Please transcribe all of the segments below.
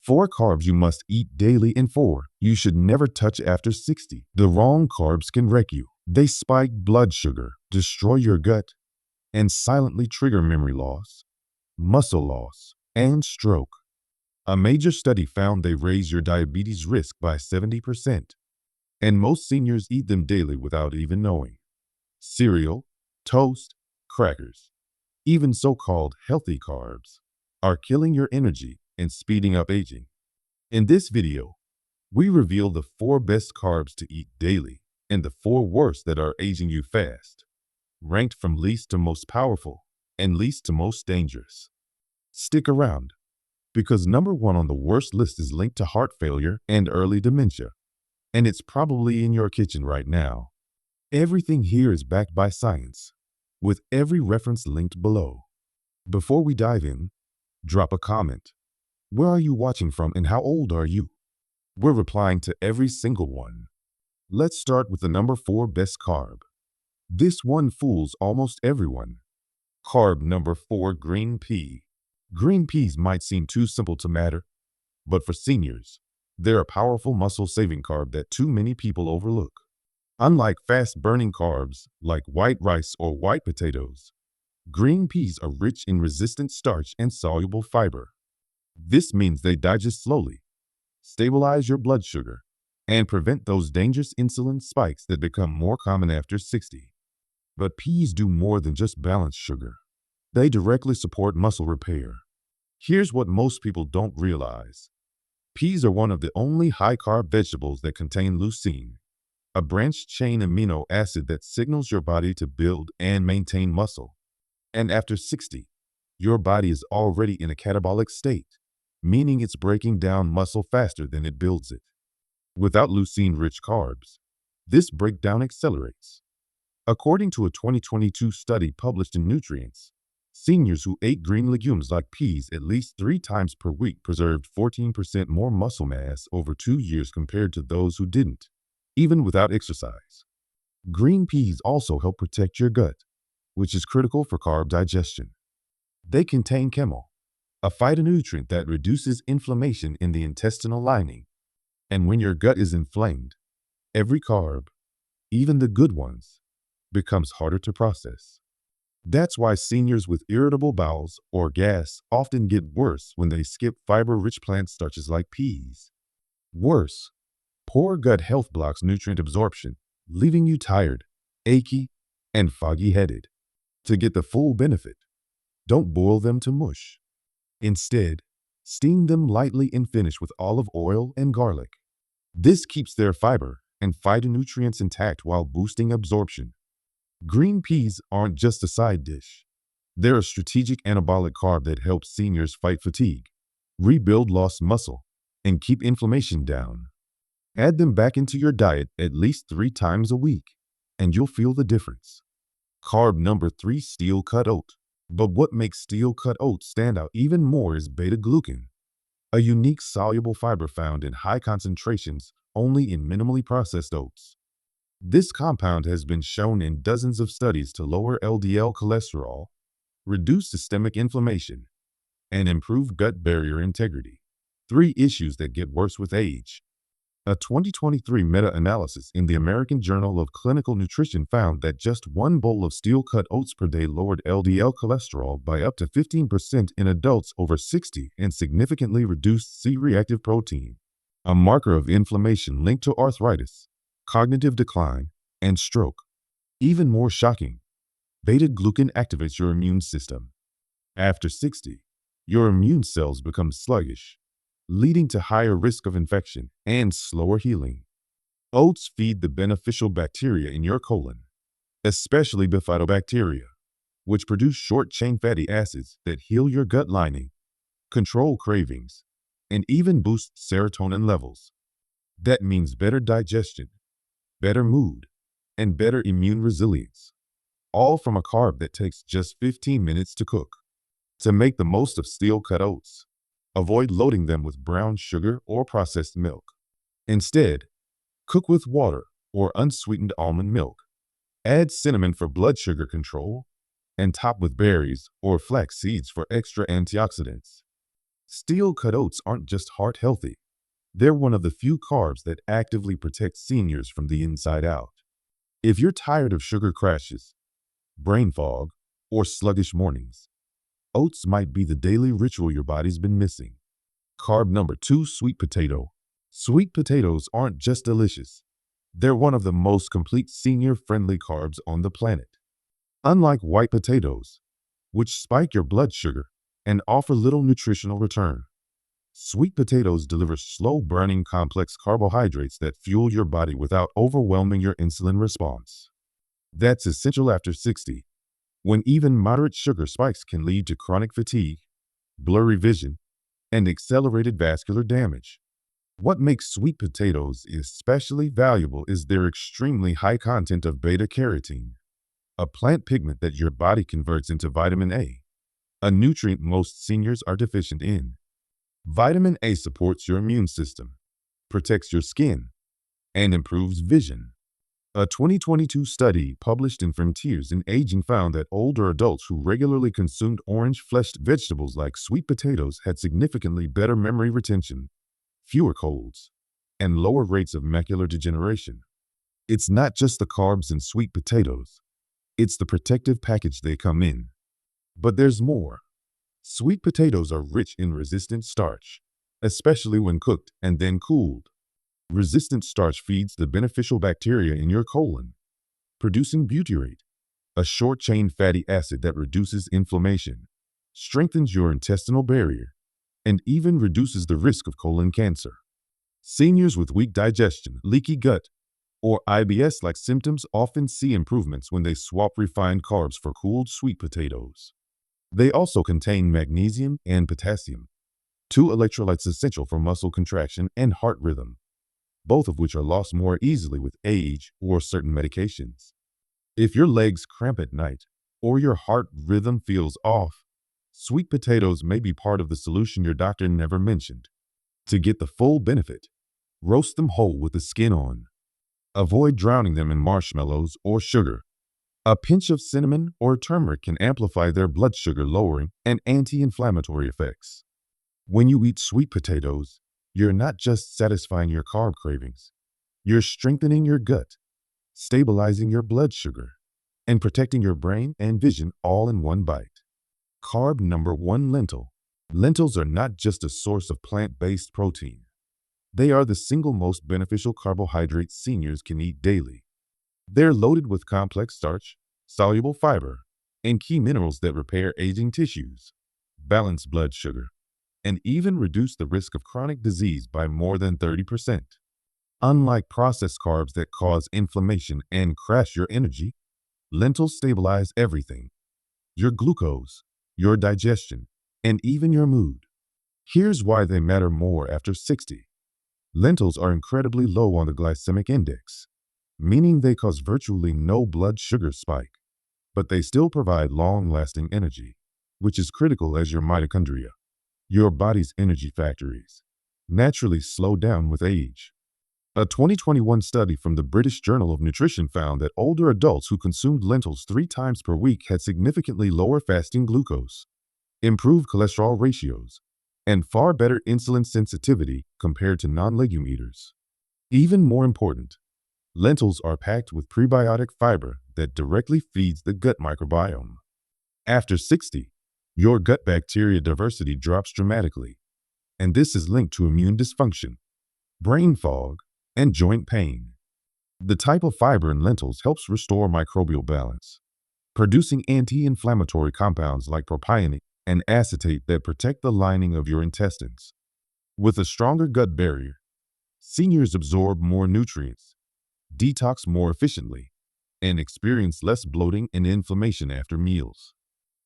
4 carbs you must eat daily and 4 you should never touch after 60. The wrong carbs can wreck you. They spike blood sugar, destroy your gut, and silently trigger memory loss, muscle loss, and stroke. A major study found they raise your diabetes risk by 70%, and most seniors eat them daily without even knowing. Cereal, toast, crackers, even so-called healthy carbs, are killing your energy and speeding up aging. In this video, we reveal the 4 best carbs to eat daily and the 4 worst that are aging you fast, ranked from least to most powerful and least to most dangerous. Stick around, because number 1 on the worst list is linked to heart failure and early dementia, and it's probably in your kitchen right now. Everything here is backed by science, with every reference linked below. Before we dive in, drop a comment. Where are you watching from and how old are you? We're replying to every single one. Let's start with the number 4 best carb. This one fools almost everyone. Carb number 4, green pea. Green peas might seem too simple to matter, but for seniors, they're a powerful muscle-saving carb that too many people overlook. Unlike fast-burning carbs like white rice or white potatoes, green peas are rich in resistant starch and soluble fiber. This means they digest slowly, stabilize your blood sugar, and prevent those dangerous insulin spikes that become more common after 60. But peas do more than just balance sugar. They directly support muscle repair. Here's what most people don't realize. Peas are one of the only high-carb vegetables that contain leucine, a branched-chain amino acid that signals your body to build and maintain muscle. And after 60, your body is already in a catabolic state, meaning it's breaking down muscle faster than it builds it. Without leucine-rich carbs, this breakdown accelerates. According to a 2022 study published in Nutrients, seniors who ate green legumes like peas at least 3 times per week preserved 14% more muscle mass over 2 years compared to those who didn't, even without exercise. Green peas also help protect your gut, which is critical for carb digestion. They contain chemol, a phytonutrient that reduces inflammation in the intestinal lining. And when your gut is inflamed, every carb, even the good ones, becomes harder to process. That's why seniors with irritable bowels or gas often get worse when they skip fiber-rich plant starches like peas. Worse, poor gut health blocks nutrient absorption, leaving you tired, achy, and foggy-headed. To get the full benefit, don't boil them to mush. Instead, steam them lightly and finish with olive oil and garlic. This keeps their fiber and phytonutrients intact while boosting absorption. Green peas aren't just a side dish. They're a strategic anabolic carb that helps seniors fight fatigue, rebuild lost muscle, and keep inflammation down. Add them back into your diet at least 3 times a week, and you'll feel the difference. Carb number 3, steel-cut oat. But what makes steel-cut oat stand out even more is beta-glucan, a unique soluble fiber found in high concentrations only in minimally processed oats. This compound has been shown in dozens of studies to lower LDL cholesterol, reduce systemic inflammation, and improve gut barrier integrity, 3 issues that get worse with age. A 2023 meta-analysis in the American Journal of Clinical Nutrition found that just 1 bowl of steel-cut oats per day lowered LDL cholesterol by up to 15% in adults over 60 and significantly reduced C-reactive protein, a marker of inflammation linked to arthritis, cognitive decline, and stroke. Even more shocking, beta-glucan activates your immune system. After 60, your immune cells become sluggish, leading to higher risk of infection and slower healing. Oats feed the beneficial bacteria in your colon, especially bifidobacteria, which produce short-chain fatty acids that heal your gut lining, control cravings, and even boost serotonin levels. That means better digestion, better mood, and better immune resilience, all from a carb that takes just 15 minutes to cook. To make the most of steel-cut oats, avoid loading them with brown sugar or processed milk. Instead, cook with water or unsweetened almond milk. Add cinnamon for blood sugar control, and top with berries or flax seeds for extra antioxidants. Steel-cut oats aren't just heart-healthy. They're one of the few carbs that actively protect seniors from the inside out. If you're tired of sugar crashes, brain fog, or sluggish mornings, oats might be the daily ritual your body's been missing. Carb number 2, sweet potato. Sweet potatoes aren't just delicious. They're one of the most complete senior-friendly carbs on the planet. Unlike white potatoes, which spike your blood sugar and offer little nutritional return, sweet potatoes deliver slow-burning complex carbohydrates that fuel your body without overwhelming your insulin response. That's essential after 60, when even moderate sugar spikes can lead to chronic fatigue, blurry vision, and accelerated vascular damage. What makes sweet potatoes especially valuable is their extremely high content of beta-carotene, a plant pigment that your body converts into vitamin a nutrient most seniors are deficient in. Vitamin A supports your immune system, protects your skin, and improves vision. A 2022 study published in Frontiers in Aging found that older adults who regularly consumed orange-fleshed vegetables like sweet potatoes had significantly better memory retention, fewer colds, and lower rates of macular degeneration. It's not just the carbs in sweet potatoes, it's the protective package they come in. But there's more. Sweet potatoes are rich in resistant starch, especially when cooked and then cooled. Resistant starch feeds the beneficial bacteria in your colon, producing butyrate, a short-chain fatty acid that reduces inflammation, strengthens your intestinal barrier, and even reduces the risk of colon cancer. Seniors with weak digestion, leaky gut, or IBS-like symptoms often see improvements when they swap refined carbs for cooled sweet potatoes. They also contain magnesium and potassium, two electrolytes essential for muscle contraction and heart rhythm, both of which are lost more easily with age or certain medications. If your legs cramp at night or your heart rhythm feels off, sweet potatoes may be part of the solution your doctor never mentioned. To get the full benefit, roast them whole with the skin on. Avoid drowning them in marshmallows or sugar. A pinch of cinnamon or turmeric can amplify their blood sugar lowering and anti-inflammatory effects. When you eat sweet potatoes, you're not just satisfying your carb cravings. You're strengthening your gut, stabilizing your blood sugar, and protecting your brain and vision all in one bite. Carb number 1, lentil. Lentils are not just a source of plant-based protein. They are the single most beneficial carbohydrate seniors can eat daily. They're loaded with complex starch, soluble fiber, and key minerals that repair aging tissues, balance blood sugar, and even reduce the risk of chronic disease by more than 30%. Unlike processed carbs that cause inflammation and crash your energy, lentils stabilize everything: your glucose, your digestion, and even your mood. Here's why they matter more after 60. Lentils are incredibly low on the glycemic index, meaning they cause virtually no blood sugar spike, but they still provide long-lasting energy, which is critical as your mitochondria, your body's energy factories, naturally slow down with age. A 2021 study from the British Journal of Nutrition found that older adults who consumed lentils 3 times per week had significantly lower fasting glucose, improved cholesterol ratios, and far better insulin sensitivity compared to non-legume eaters. Even more important, lentils are packed with prebiotic fiber that directly feeds the gut microbiome. After 60, your gut bacteria diversity drops dramatically, and this is linked to immune dysfunction, brain fog, and joint pain. The type of fiber in lentils helps restore microbial balance, producing anti-inflammatory compounds like propionate and acetate that protect the lining of your intestines. With a stronger gut barrier, seniors absorb more nutrients, detox more efficiently, and experience less bloating and inflammation after meals.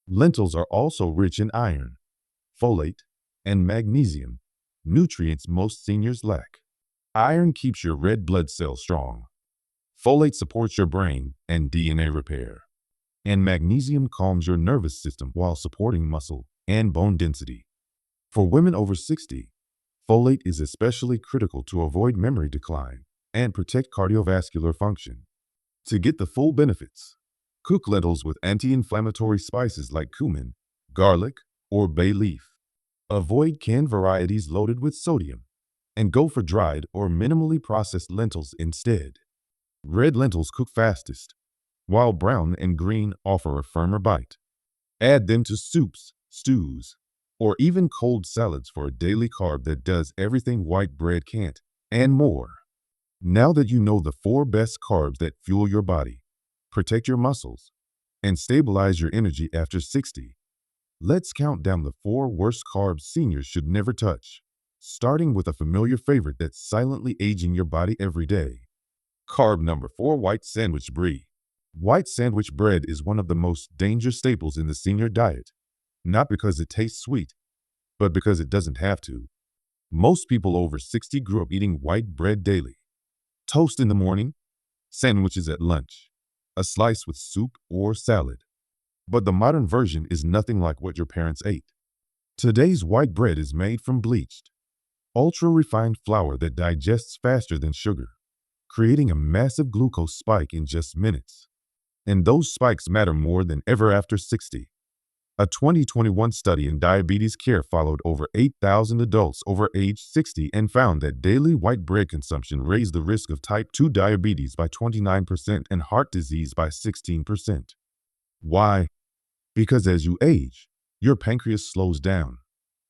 Lentils are also rich in iron, folate, and magnesium, nutrients most seniors lack. Iron keeps your red blood cells strong. Folate supports your brain and DNA repair. And magnesium calms your nervous system while supporting muscle and bone density. For women over 60, folate is especially critical to avoid memory decline and protect cardiovascular function. To get the full benefits, cook lentils with anti-inflammatory spices like cumin, garlic, or bay leaf. Avoid canned varieties loaded with sodium, and go for dried or minimally processed lentils instead. Red lentils cook fastest, while brown and green offer a firmer bite. Add them to soups, stews, or even cold salads for a daily carb that does everything white bread can't, and more. Now that you know the 4 best carbs that fuel your body, protect your muscles, and stabilize your energy after 60, let's count down the 4 worst carbs seniors should never touch, starting with a familiar favorite that's silently aging your body every day. Carb number 4, white sandwich brie. White sandwich bread is one of the most dangerous staples in the senior diet, not because it tastes sweet, but because it doesn't have to. Most people over 60 grew up eating white bread daily. Toast in the morning, sandwiches at lunch, a slice with soup or salad. But the modern version is nothing like what your parents ate. Today's white bread is made from bleached, ultra-refined flour that digests faster than sugar, creating a massive glucose spike in just minutes. And those spikes matter more than ever after 60. A 2021 study in diabetes care followed over 8,000 adults over age 60 and found that daily white bread consumption raised the risk of type 2 diabetes by 29% and heart disease by 16%. Why? Because as you age, your pancreas slows down,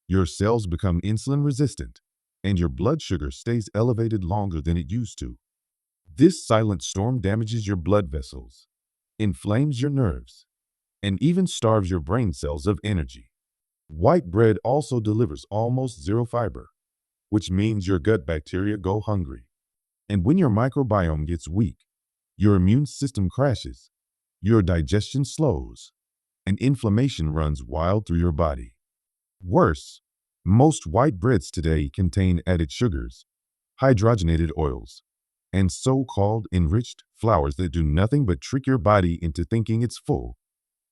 your cells become insulin resistant, and your blood sugar stays elevated longer than it used to. This silent storm damages your blood vessels, inflames your nerves, and even starves your brain cells of energy. White bread also delivers almost zero fiber, which means your gut bacteria go hungry. And when your microbiome gets weak, your immune system crashes, your digestion slows, and inflammation runs wild through your body. Worse, most white breads today contain added sugars, hydrogenated oils, and so-called enriched flours that do nothing but trick your body into thinking it's full,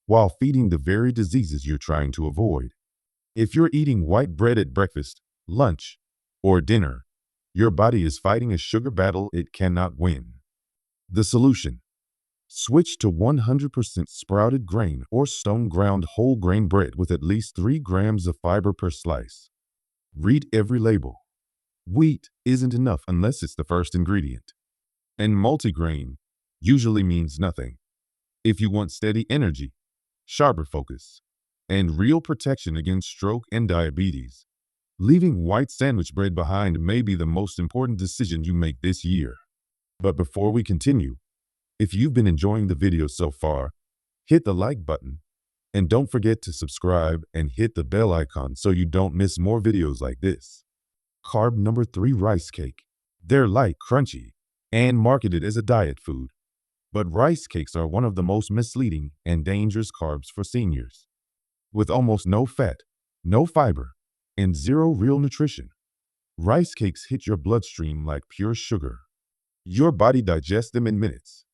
while feeding the very diseases you're trying to avoid. If you're eating white bread at breakfast, lunch, or dinner, your body is fighting a sugar battle it cannot win. The solution: switch to 100% sprouted grain or stone-ground whole grain bread with at least 3 grams of fiber per slice. Read every label. Wheat isn't enough unless it's the first ingredient. And multigrain usually means nothing. If you want steady energy, sharper focus, and real protection against stroke and diabetes, leaving white sandwich bread behind may be the most important decision you make this year. But before we continue, if you've been enjoying the video so far, hit the like button, and don't forget to subscribe and hit the bell icon so you don't miss more videos like this. Carb number 3, rice cake. They're light, crunchy, and marketed as a diet food. But rice cakes are one of the most misleading and dangerous carbs for seniors. With almost no fat, no fiber, and zero real nutrition, rice cakes hit your bloodstream like pure sugar. Your body digests them in minutes,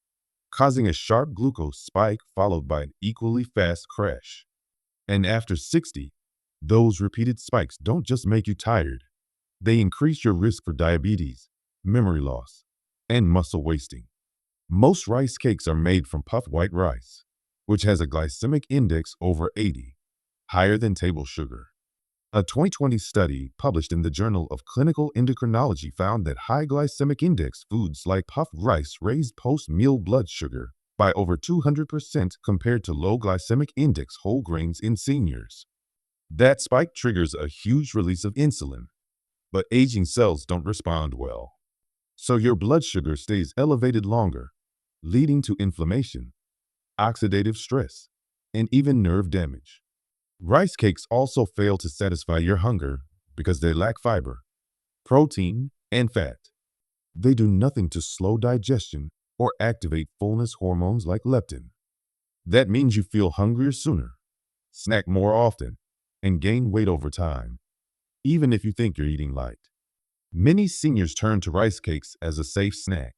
causing a sharp glucose spike followed by an equally fast crash. And after 60, those repeated spikes don't just make you tired, they increase your risk for diabetes, memory loss, and muscle wasting. Most rice cakes are made from puffed white rice, which has a glycemic index over 80, higher than table sugar. A 2020 study published in the Journal of Clinical Endocrinology found that high glycemic index foods like puffed rice raised post-meal blood sugar by over 200% compared to low glycemic index whole grains in seniors. That spike triggers a huge release of insulin, but aging cells don't respond well. So your blood sugar stays elevated longer, leading to inflammation, oxidative stress, and even nerve damage. Rice cakes also fail to satisfy your hunger because they lack fiber, protein, and fat. They do nothing to slow digestion or activate fullness hormones like leptin. That means you feel hungrier sooner, snack more often, and gain weight over time, even if you think you're eating light. Many seniors turn to rice cakes as a safe snack,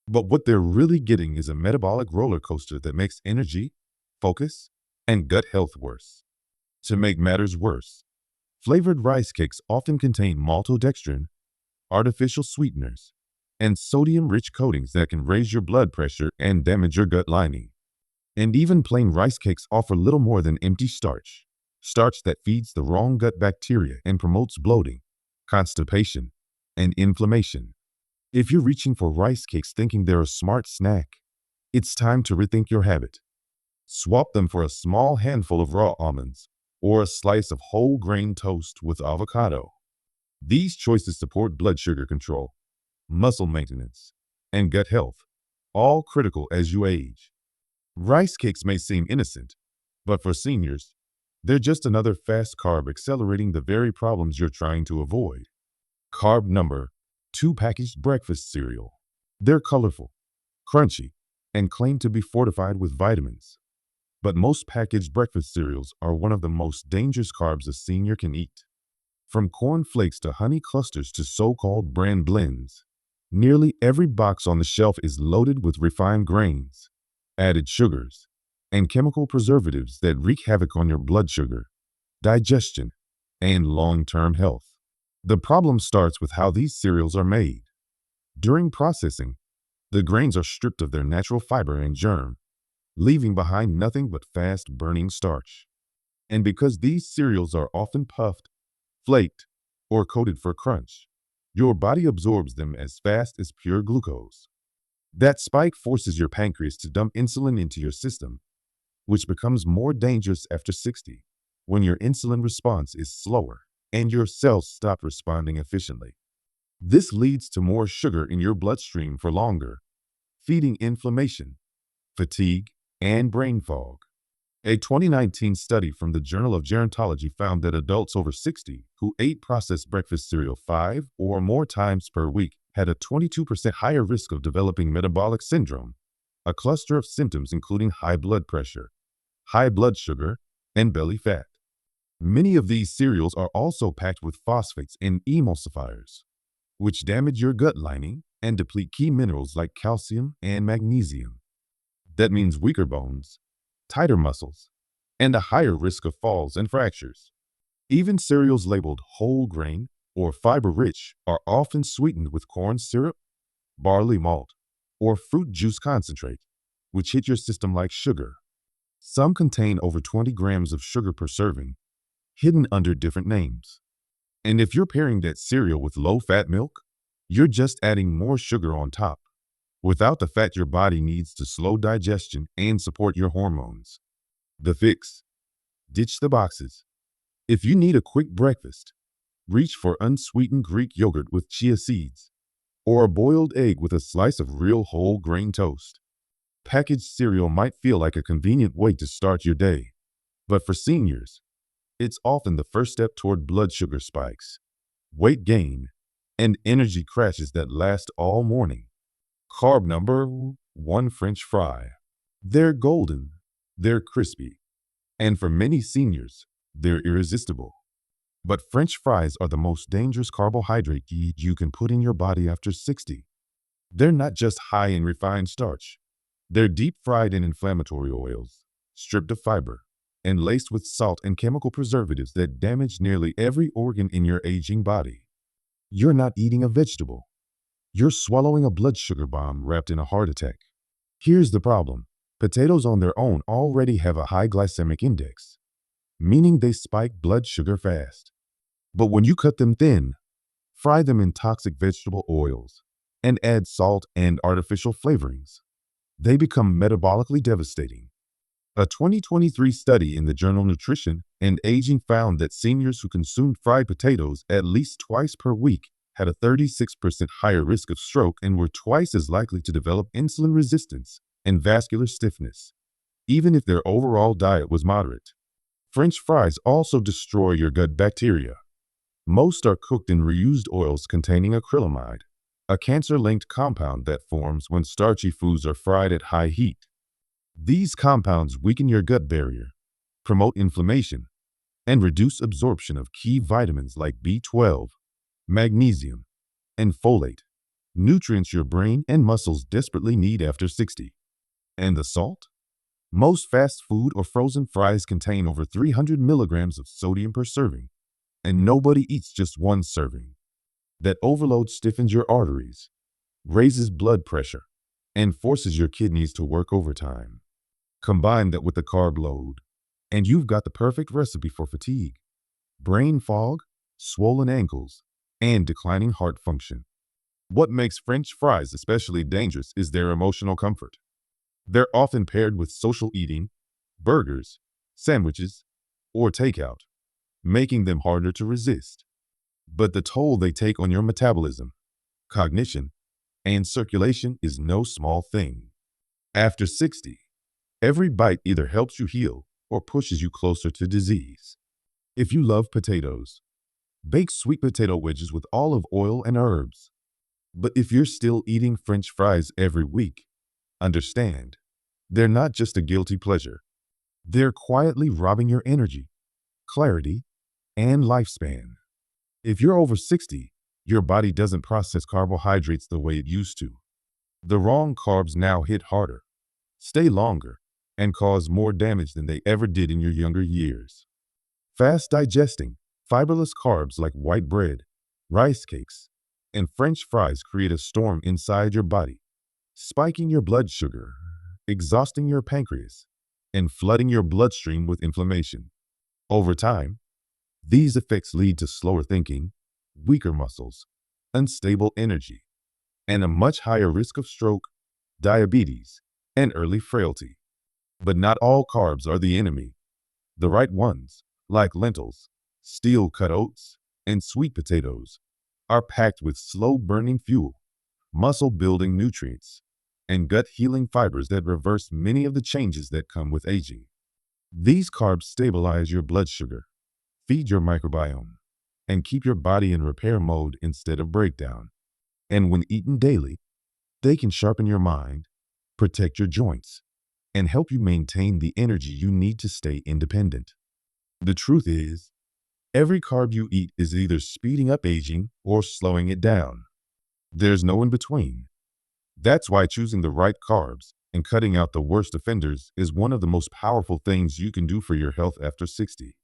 but what they're really getting is a metabolic roller coaster that makes energy, focus, and gut health worse. To make matters worse, flavored rice cakes often contain maltodextrin, artificial sweeteners, and sodium-rich coatings that can raise your blood pressure and damage your gut lining. And even plain rice cakes offer little more than empty starch, starch that feeds the wrong gut bacteria and promotes bloating, constipation, and inflammation. If you're reaching for rice cakes thinking they're a smart snack, it's time to rethink your habit. Swap them for a small handful of raw almonds or a slice of whole grain toast with avocado. These choices support blood sugar control, muscle maintenance, and gut health, all critical as you age. Rice cakes may seem innocent, but for seniors, they're just another fast carb accelerating the very problems you're trying to avoid. Carb number 2, packaged breakfast cereal. They're colorful, crunchy, and claim to be fortified with vitamins. But most packaged breakfast cereals are one of the most dangerous carbs a senior can eat. From corn flakes to honey clusters to so-called brand blends, nearly every box on the shelf is loaded with refined grains, added sugars, and chemical preservatives that wreak havoc on your blood sugar, digestion, and long-term health. The problem starts with how these cereals are made. During processing, the grains are stripped of their natural fiber and germ, leaving behind nothing but fast-burning starch. And because these cereals are often puffed, flaked, or coated for crunch, your body absorbs them as fast as pure glucose. That spike forces your pancreas to dump insulin into your system, which becomes more dangerous after 60, when your insulin response is slower and your cells stop responding efficiently. This leads to more sugar in your bloodstream for longer, feeding inflammation, fatigue, and brain fog. A 2019 study from the Journal of Gerontology found that adults over 60 who ate processed breakfast cereal 5 or more times per week had a 22% higher risk of developing metabolic syndrome, a cluster of symptoms including high blood pressure, high blood sugar, and belly fat. Many of these cereals are also packed with phosphates and emulsifiers, which damage your gut lining and deplete key minerals like calcium and magnesium. That means weaker bones, tighter muscles, and a higher risk of falls and fractures. Even cereals labeled whole grain or fiber-rich are often sweetened with corn syrup, barley malt, or fruit juice concentrate, which hit your system like sugar. Some contain over 20 grams of sugar per serving, hidden under different names. And if you're pairing that cereal with low-fat milk, you're just adding more sugar on top, without the fat your body needs to slow digestion and support your hormones. The fix: ditch the boxes. If you need a quick breakfast, reach for unsweetened Greek yogurt with chia seeds, or a boiled egg with a slice of real whole grain toast. Packaged cereal might feel like a convenient way to start your day, but for seniors, it's often the first step toward blood sugar spikes, weight gain, and energy crashes that last all morning. Carb number 1, French fry. They're golden, they're crispy, and for many seniors, they're irresistible. But French fries are the most dangerous carbohydrate you can put in your body after 60. They're not just high in refined starch. They're deep fried in inflammatory oils, stripped of fiber, and laced with salt and chemical preservatives that damage nearly every organ in your aging body. You're not eating a vegetable. You're swallowing a blood sugar bomb wrapped in a heart attack. Here's the problem. Potatoes on their own already have a high glycemic index, meaning they spike blood sugar fast. But when you cut them thin, fry them in toxic vegetable oils, and add salt and artificial flavorings, they become metabolically devastating. A 2023 study in the journal Nutrition and Aging found that seniors who consumed fried potatoes at least twice per week had a 36% higher risk of stroke and were twice as likely to develop insulin resistance and vascular stiffness, even if their overall diet was moderate. French fries also destroy your gut bacteria. Most are cooked in reused oils containing acrylamide, a cancer-linked compound that forms when starchy foods are fried at high heat. These compounds weaken your gut barrier, promote inflammation, and reduce absorption of key vitamins like B12, magnesium, and folate, nutrients your brain and muscles desperately need after 60. And the salt? Most fast food or frozen fries contain over 300 milligrams of sodium per serving, and nobody eats just one serving. That overload stiffens your arteries, raises blood pressure, and forces your kidneys to work overtime. Combine that with the carb load, And you've got the perfect recipe for fatigue, brain fog, swollen ankles, and declining heart function. What makes French fries especially dangerous is their emotional comfort. They're often paired with social eating, burgers, sandwiches, or takeout, making them harder to resist. But the toll they take on your metabolism, cognition, and circulation is no small thing. After 60, every bite either helps you heal or pushes you closer to disease. If you love potatoes, bake sweet potato wedges with olive oil and herbs. But if you're still eating French fries every week, understand, they're not just a guilty pleasure. They're quietly robbing your energy, clarity, and lifespan. If you're over 60, your body doesn't process carbohydrates the way it used to. The wrong carbs now hit harder, stay longer, and cause more damage than they ever did in your younger years. Fast digesting, fiberless carbs like white bread, rice cakes, and French fries create a storm inside your body, spiking your blood sugar, exhausting your pancreas, and flooding your bloodstream with inflammation. Over time, these effects lead to slower thinking, weaker muscles, unstable energy, and a much higher risk of stroke, diabetes, and early frailty. But not all carbs are the enemy. The right ones, like lentils, steel-cut oats, and sweet potatoes, are packed with slow-burning fuel, muscle-building nutrients, and gut-healing fibers that reverse many of the changes that come with aging. These carbs stabilize your blood sugar, feed your microbiome, and keep your body in repair mode instead of breakdown. And when eaten daily, they can sharpen your mind, protect your joints, and help you maintain the energy you need to stay independent. The truth is, every carb you eat is either speeding up aging or slowing it down. There's no in between. That's why choosing the right carbs and cutting out the worst offenders is one of the most powerful things you can do for your health after 60.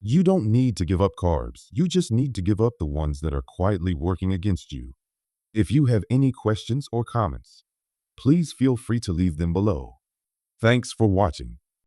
You don't need to give up carbs. You just need to give up the ones that are quietly working against you. If you have any questions or comments, please feel free to leave them below. Thanks for watching.